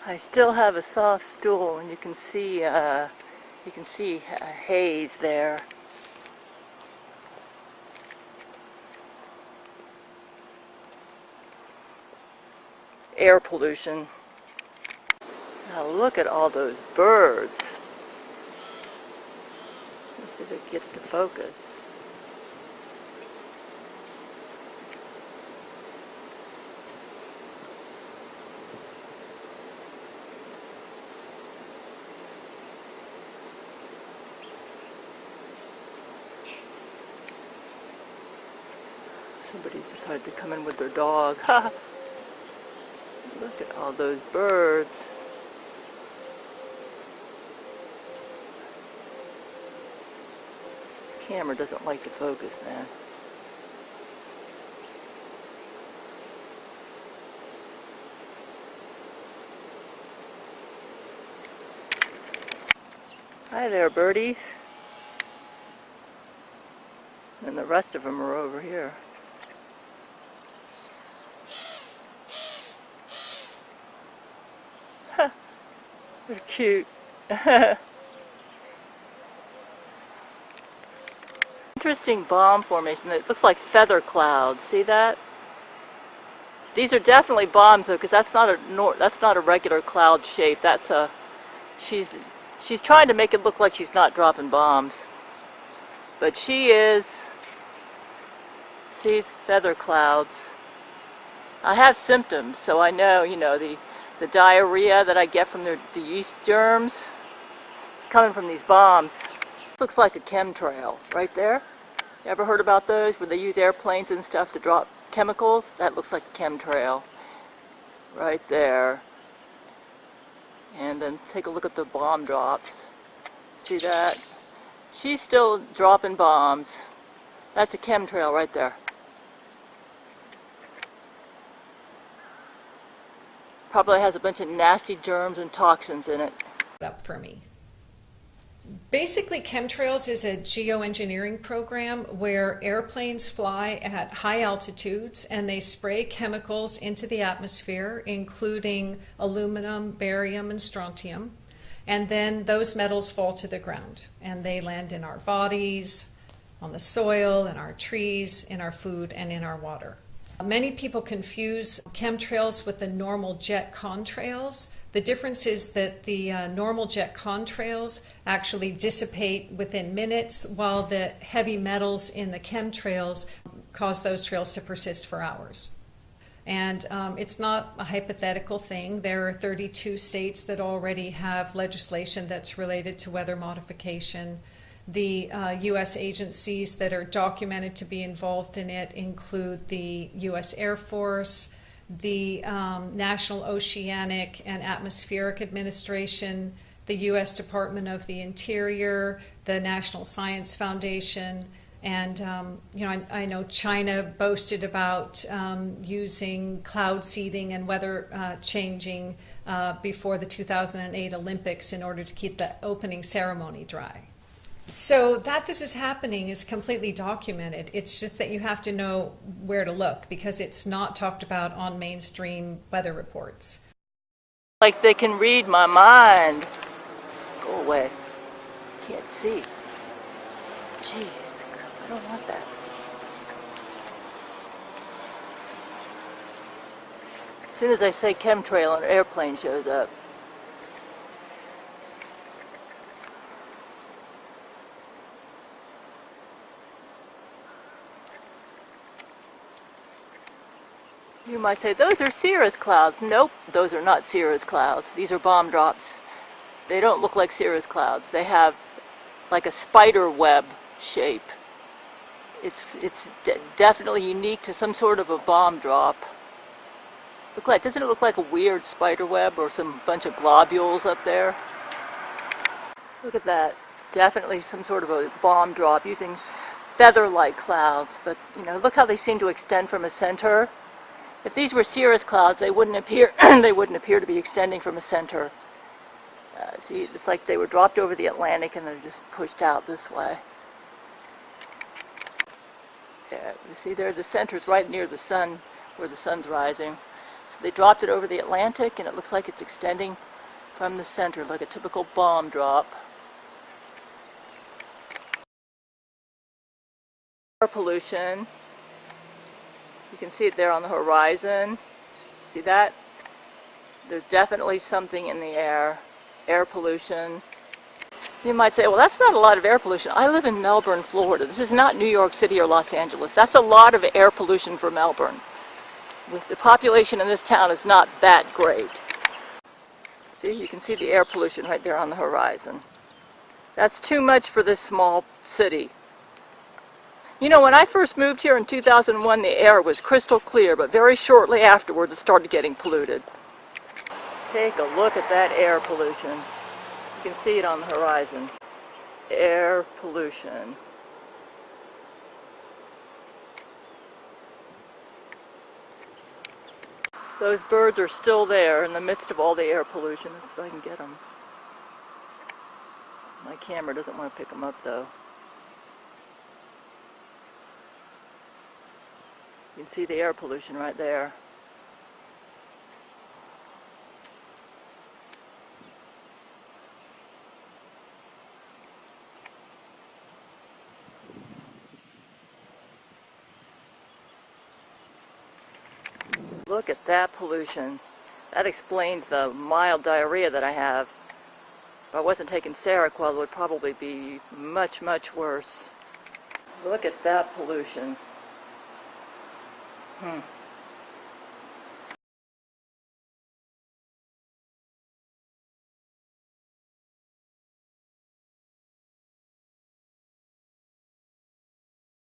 I still have a soft stool, and you can see haze there. Air pollution. Now look at all those birds. Let's see if it gets to focus. Somebody's decided to come in with their dog. Look at all those birds. This camera doesn't like to focus, man. Hi there, birdies. And the rest of them are over here. They're cute. Interesting bomb formation. It looks like feather clouds. See that? These are definitely bombs, though, because that's not a regular cloud shape. That's a she's trying to make it look like she's not dropping bombs, but she is. See, feather clouds. I have symptoms, so I know, the diarrhea that I get from the yeast germs. It's coming from these bombs. This looks like a chemtrail right there. You ever heard about those where they use airplanes and stuff to drop chemicals? That looks like a chemtrail right there. And then take a look at the bomb drops. See that? She's still dropping bombs. That's a chemtrail right there. Probably has a bunch of nasty germs and toxins in it. Up for me. Basically, chemtrails is a geoengineering program where airplanes fly at high altitudes and they spray chemicals into the atmosphere, including aluminum, barium, and strontium. And then those metals fall to the ground and they land in our bodies, on the soil, in our trees, in our food, and in our water. Many people confuse chemtrails with the normal jet contrails. The difference is that the normal jet contrails actually dissipate within minutes, while the heavy metals in the chemtrails cause those trails to persist for hours. And it's not a hypothetical thing. There are 32 states that already have legislation that's related to weather modification. The U.S. agencies that are documented to be involved in it include the U.S. Air Force, the National Oceanic and Atmospheric Administration, the U.S. Department of the Interior, the National Science Foundation, and I know China boasted about using cloud seeding and weather changing before the 2008 Olympics in order to keep the opening ceremony dry. So that this is happening is completely documented. It's just that you have to know where to look because it's not talked about on mainstream weather reports. Like they can read my mind. Go away. Can't see. Jeez, I don't want that. As soon as I say chemtrail, an airplane shows up. You might say, those are cirrus clouds. Nope, those are not cirrus clouds. These are bomb drops. They don't look like cirrus clouds. They have like a spider web shape. It's definitely unique to some sort of a bomb drop. Doesn't it look like a weird spider web or some bunch of globules up there? Look at that. Definitely some sort of a bomb drop using feather-like clouds. But, look how they seem to extend from a center. If these were cirrus clouds, they wouldn't appear to be extending from a center. See, it's like they were dropped over the Atlantic and they're just pushed out this way. Yeah, you see there, the center's right near the sun, where the sun's rising. So they dropped it over the Atlantic, and it looks like it's extending from the center, like a typical bomb drop. Air pollution. You can see it there on the horizon. See that? There's definitely something in the air. Air pollution. You might say, well, that's not a lot of air pollution. I live in Melbourne, Florida. This is not New York City or Los Angeles. That's a lot of air pollution for Melbourne. The population in this town is not that great. See, you can see the air pollution right there on the horizon. That's too much for this small city. You know, when I first moved here in 2001, the air was crystal clear, but very shortly afterwards it started getting polluted. Take a look at that air pollution. You can see it on the horizon. Air pollution. Those birds are still there in the midst of all the air pollution. Let's see if I can get them. My camera doesn't want to pick them up though. You can see the air pollution right there. Look at that pollution. That explains the mild diarrhea that I have. If I wasn't taking Seroquel, it would probably be much, much worse. Look at that pollution.